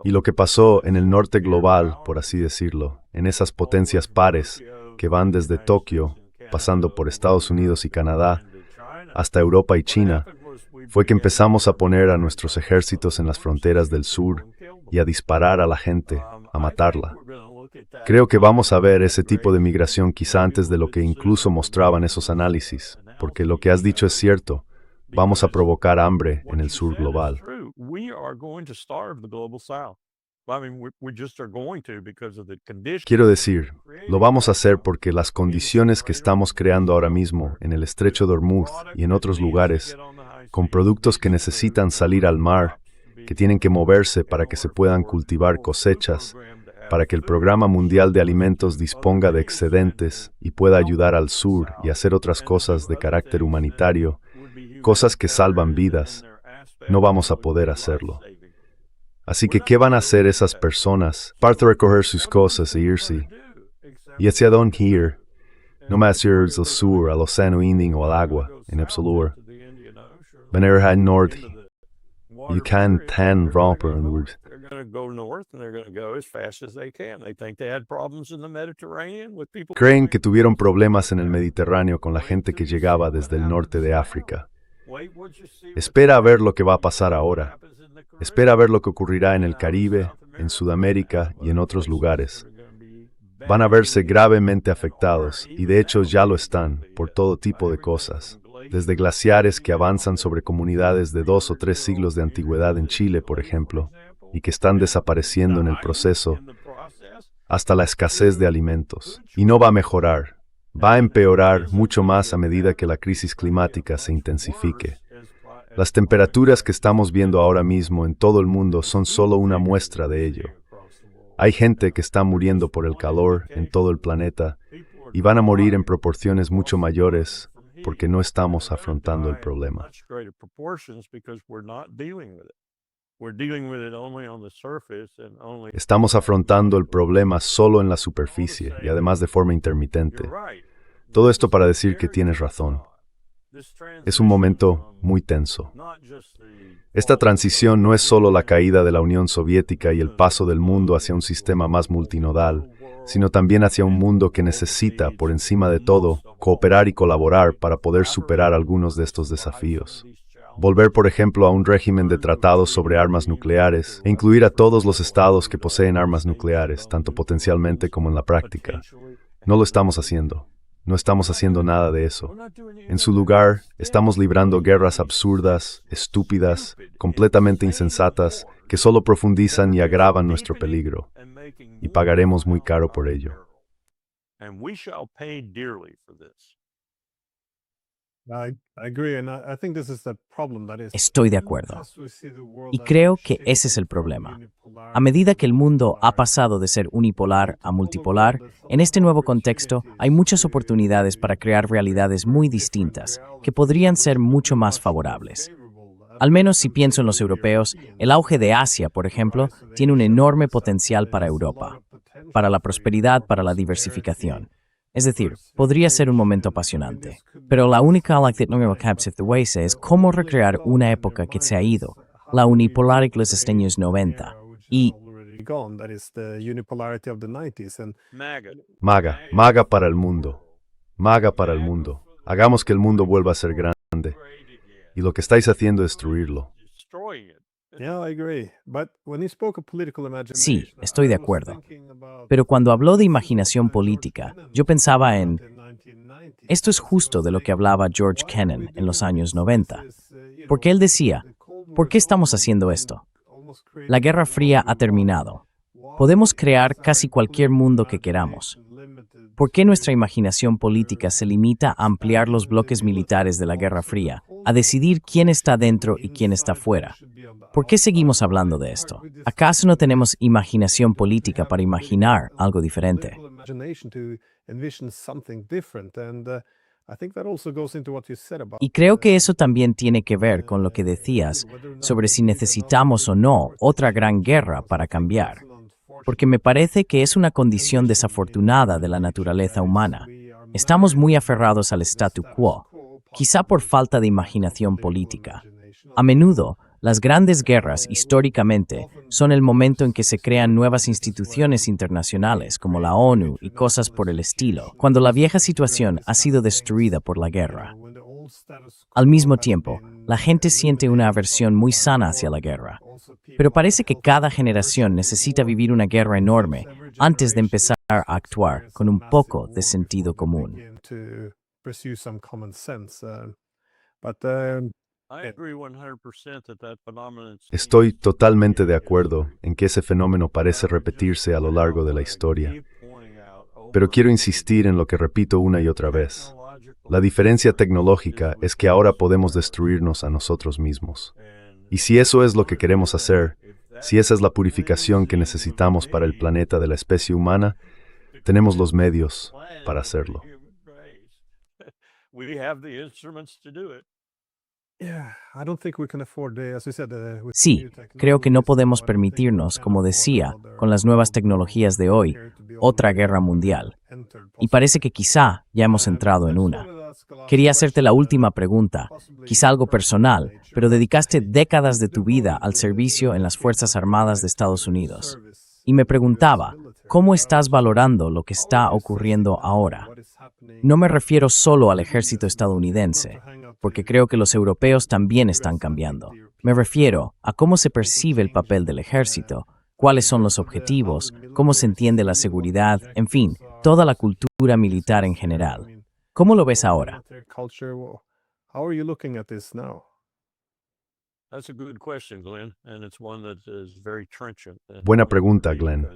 Y lo que pasó en el norte global, por así decirlo, en esas potencias pares que van desde Tokio, pasando por Estados Unidos y Canadá, hasta Europa y China, fue que empezamos a poner a nuestros ejércitos en las fronteras del sur y a disparar a la gente, a matarla. Creo que vamos a ver ese tipo de migración quizá antes de lo que incluso mostraban esos análisis, porque lo que has dicho es cierto. Vamos a provocar hambre en el sur global. Quiero decir, lo vamos a hacer porque las condiciones que estamos creando ahora mismo en el estrecho de Hormuz y en otros lugares, con productos que necesitan salir al mar, que tienen que moverse para que se puedan cultivar cosechas, para que el Programa Mundial de Alimentos disponga de excedentes y pueda ayudar al sur y hacer otras cosas de carácter humanitario, cosas que salvan vidas, no vamos a poder hacerlo. Así que, ¿qué van a hacer esas personas? Aparte de recoger sus cosas e irse. ¿Y hacia dónde ir? No más ir al sur, al Océano Índico o al agua, en absoluto. Venir al norte. Y can tan romper en el Creen que tuvieron problemas en el Mediterráneo con la gente que llegaba desde el norte de África. Espera a ver lo que va a pasar ahora. Espera a ver lo que ocurrirá en el Caribe, en Sudamérica y en otros lugares. Van a verse gravemente afectados, y de hecho ya lo están, por todo tipo de cosas. Desde glaciares que avanzan sobre comunidades de 2 o 3 siglos de antigüedad en Chile, por ejemplo, y que están desapareciendo en el proceso, hasta la escasez de alimentos. Y no va a mejorar, va a empeorar mucho más a medida que la crisis climática se intensifique. Las temperaturas que estamos viendo ahora mismo en todo el mundo son solo una muestra de ello. Hay gente que está muriendo por el calor en todo el planeta y van a morir en proporciones mucho mayores porque no estamos afrontando el problema. Estamos afrontando el problema solo en la superficie y además de forma intermitente. Todo esto para decir que tienes razón. Es un momento muy tenso. Esta transición no es solo la caída de la Unión Soviética y el paso del mundo hacia un sistema más multinodal, sino también hacia un mundo que necesita, por encima de todo, cooperar y colaborar para poder superar algunos de estos desafíos. Volver, por ejemplo, a un régimen de tratados sobre armas nucleares e incluir a todos los estados que poseen armas nucleares, tanto potencialmente como en la práctica. No lo estamos haciendo. No estamos haciendo nada de eso. En su lugar, estamos librando guerras absurdas, estúpidas, completamente insensatas, que solo profundizan y agravan nuestro peligro. Y pagaremos muy caro por ello. Estoy de acuerdo. Y creo que ese es el problema. A medida que el mundo ha pasado de ser unipolar a multipolar, en este nuevo contexto hay muchas oportunidades para crear realidades muy distintas que podrían ser mucho más favorables. Al menos si pienso en los europeos, el auge de Asia, por ejemplo, tiene un enorme potencial para Europa, para la prosperidad, para la diversificación. Es decir, podría ser un momento apasionante. Pero la única que no es cómo recrear una época que se ha ido, la unipolar de los años 90. Y MAGA. Maga para el mundo. Maga para el mundo. Hagamos que el mundo vuelva a ser grande. Y lo que estáis haciendo es destruirlo. Destroying it. sí, estoy de acuerdo. Pero cuando habló de imaginación política, yo pensaba en... Esto es justo de lo que hablaba George Kennan en los años 90. Porque él decía, ¿por qué estamos haciendo esto? La Guerra Fría ha terminado. Podemos crear casi cualquier mundo que queramos. ¿Por qué nuestra imaginación política se limita a ampliar los bloques militares de la Guerra Fría, a decidir quién está dentro y quién está fuera? ¿Por qué seguimos hablando de esto? ¿Acaso no tenemos imaginación política para imaginar algo diferente? Y creo que eso también tiene que ver con lo que decías sobre si necesitamos o no otra gran guerra para cambiar. Porque me parece que es una condición desafortunada de la naturaleza humana. Estamos muy aferrados al statu quo, quizá por falta de imaginación política. A menudo, las grandes guerras, históricamente, son el momento en que se crean nuevas instituciones internacionales como la ONU y cosas por el estilo, cuando la vieja situación ha sido destruida por la guerra. Al mismo tiempo, la gente siente una aversión muy sana hacia la guerra. Pero parece que cada generación necesita vivir una guerra enorme antes de empezar a actuar con un poco de sentido común. I agree 100% that phenomenon. Estoy totalmente de acuerdo en que ese fenómeno parece repetirse a lo largo de la historia. Pero quiero insistir en lo que repito una y otra vez. La diferencia tecnológica es que ahora podemos destruirnos a nosotros mismos. Y si eso es lo que queremos hacer, si esa es la purificación que necesitamos para el planeta de la especie humana, tenemos los medios para hacerlo. We have the instruments to do it. Sí, creo que no podemos permitirnos, como decía, con las nuevas tecnologías de hoy, otra guerra mundial. Y parece que quizá ya hemos entrado en una. Quería hacerte la última pregunta, quizá algo personal, pero dedicaste décadas de tu vida al servicio en las Fuerzas Armadas de Estados Unidos. Y me preguntaba, ¿cómo estás valorando lo que está ocurriendo ahora? No me refiero solo al ejército estadounidense, porque creo que los europeos también están cambiando. Me refiero a cómo se percibe el papel del ejército, cuáles son los objetivos, cómo se entiende la seguridad, en fin, toda la cultura militar en general. ¿Cómo lo ves ahora? That's a good question, Glenn, and it's one that is very trenchant. Buena pregunta, Glenn.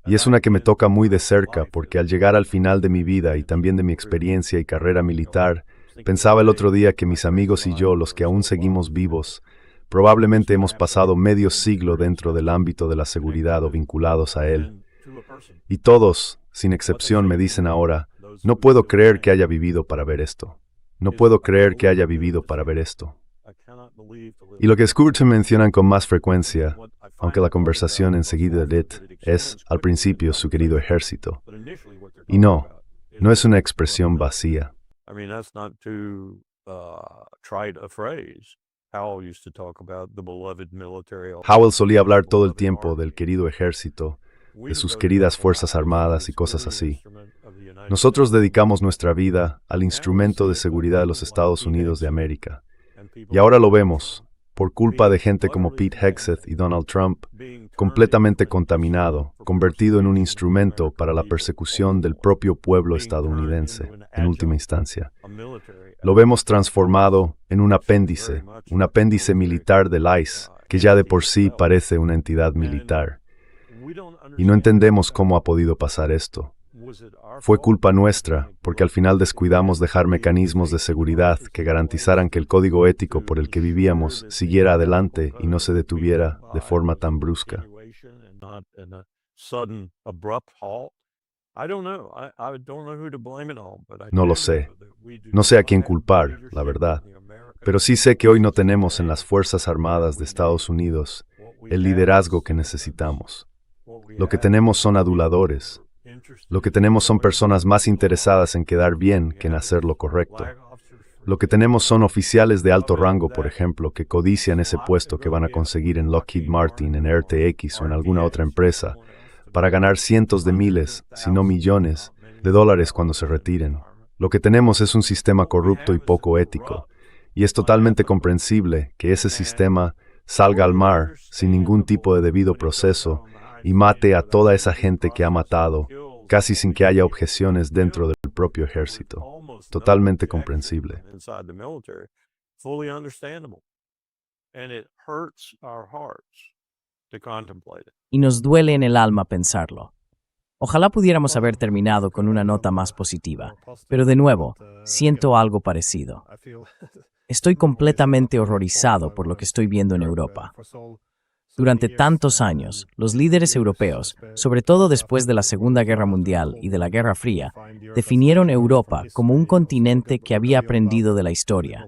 Y es una que me toca muy de cerca porque al llegar al final de mi vida y también de mi experiencia y carrera militar, pensaba el otro día que mis amigos y yo, los que aún seguimos vivos, probablemente hemos pasado medio siglo dentro del ámbito de la seguridad o vinculados a él. Y todos, sin excepción, me dicen ahora, no puedo creer que haya vivido para ver esto. No puedo creer que haya vivido para ver esto. Y lo que escucho mencionan con más frecuencia, aunque la conversación enseguida es, al principio, su querido ejército. Y no es una expresión vacía. I mean, that's not too trite a phrase. Howell used to talk about the beloved military. Howell solía hablar todo el tiempo del querido ejército, de sus queridas fuerzas armadas y cosas así. Nosotros dedicamos nuestra vida al instrumento de seguridad de los Estados Unidos de América. Y ahora lo vemos, por culpa de gente como Pete Hegseth y Donald Trump, completamente contaminado, convertido en un instrumento para la persecución del propio pueblo estadounidense, en última instancia. Lo vemos transformado en un apéndice militar del ICE, que ya de por sí parece una entidad militar. Y no entendemos cómo ha podido pasar esto. Fue culpa nuestra, porque al final descuidamos dejar mecanismos de seguridad que garantizaran que el código ético por el que vivíamos siguiera adelante y no se detuviera de forma tan brusca. No lo sé. No sé a quién culpar, la verdad. Pero sí sé que hoy no tenemos en las Fuerzas Armadas de Estados Unidos el liderazgo que necesitamos. Lo que tenemos son aduladores, Lo que tenemos son personas más interesadas en quedar bien que en hacer lo correcto. Lo que tenemos son oficiales de alto rango, por ejemplo, que codician ese puesto que van a conseguir en Lockheed Martin, en RTX o en alguna otra empresa, para ganar cientos de miles, si no millones, de dólares cuando se retiren. Lo que tenemos es un sistema corrupto y poco ético, y es totalmente comprensible que ese sistema salga al mar sin ningún tipo de debido proceso y mate a toda esa gente que ha matado, casi sin que haya objeciones dentro del propio ejército. Totalmente comprensible. Y nos duele en el alma pensarlo. Ojalá pudiéramos haber terminado con una nota más positiva, pero de nuevo, siento algo parecido. Estoy completamente horrorizado por lo que estoy viendo en Europa. Durante tantos años, los líderes europeos, sobre todo después de la Segunda Guerra Mundial y de la Guerra Fría, definieron Europa como un continente que había aprendido de la historia.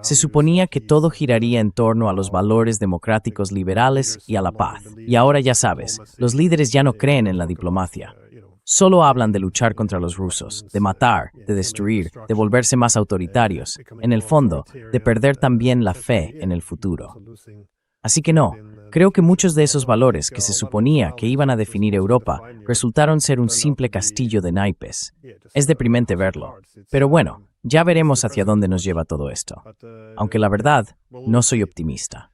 Se suponía que todo giraría en torno a los valores democráticos liberales y a la paz. Y ahora ya sabes, los líderes ya no creen en la diplomacia. Solo hablan de luchar contra los rusos, de matar, de destruir, de volverse más autoritarios, en el fondo, de perder también la fe en el futuro. Así que no, creo que muchos de esos valores que se suponía que iban a definir Europa resultaron ser un simple castillo de naipes. Es deprimente verlo. Pero bueno, ya veremos hacia dónde nos lleva todo esto. Aunque la verdad, no soy optimista.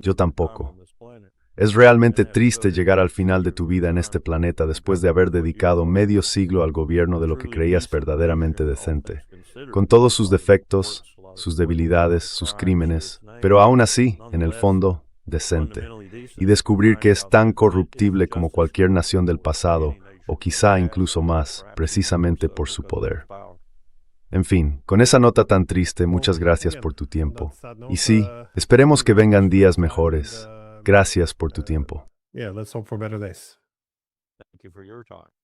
Yo tampoco. Es realmente triste llegar al final de tu vida en este planeta después de haber dedicado medio siglo al gobierno de lo que creías verdaderamente decente, con todos sus defectos, sus debilidades, sus crímenes, pero aún así, en el fondo, decente, y descubrir que es tan corruptible como cualquier nación del pasado, o quizá incluso más, precisamente por su poder. En fin, con esa nota tan triste, muchas gracias por tu tiempo. Y sí, esperemos que vengan días mejores. Gracias por tu tiempo. Yeah, let's hope for better days. Thank you for your time.